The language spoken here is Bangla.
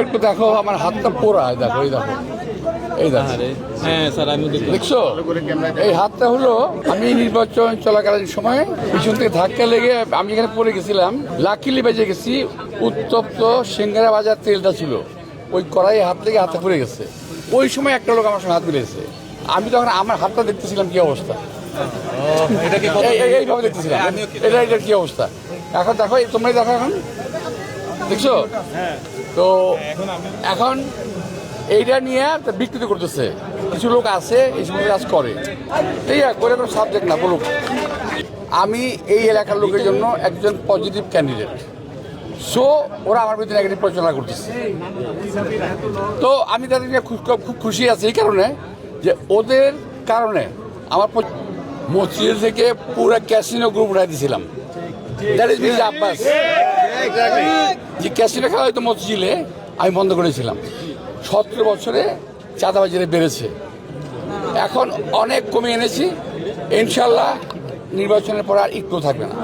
একটু দেখো আমার হাতটা পোড়া, দেখো এই দেখো, এই দেখো। হ্যাঁ স্যার, আমি দেখছো এই হাতটা হলো আমি নির্বাচন চলাকালীন সময় পিছন থেকে ধাক্কা লেগে আমি এখানে পড়ে গেছিলাম, লাকিলি বেজে গেছি। উত্তপ্ত সিঙ্গারা বাজার তেলটা ছিল, ওই কড়াই হাত লেগে হাতে পড়ে গেছে। ওই সময় একটা লোক আমার সঙ্গে হাত মিলেছে, আমি তখন আমার হাতটা দেখতেছিলাম কি অবস্থা, এইভাবে দেখতেছিলাম এটা কি অবস্থা। এখন দেখো, তোমরাই দেখো এখন, দেখছো তো এখন এইটা নিয়ে বিকৃতি করতেছে কিছু লোক আছে, এই সময় কাজ করে, ঠিক আছে, করে কোনো সাবজেক্ট না বলুক। আমি এই এলাকার লোকের জন্য একজন পজিটিভ ক্যান্ডিডেট, সো ওরা আমার বিরুদ্ধে নেগেটিভ প্রচারণা করতেছে। তো আমি তাদেরকে খুব খুশি আছি এই কারণে যে ওদের কারণে আমার মসজিদ থেকে পুরো ক্যাসিনো গ্রুপ উঠাই দিয়েছিলাম। That is Mirza Abbas. যে ক্যাসিনো খেলা হয়তো মসজিদে আমি বন্ধ করেছিলাম। 17 বছরে চাঁদাবাজিরা বেড়েছে, এখন অনেক কমিয়ে এনেছি। ইনশাল্লাহ নির্বাচনের পর আর একটু থাকবে না।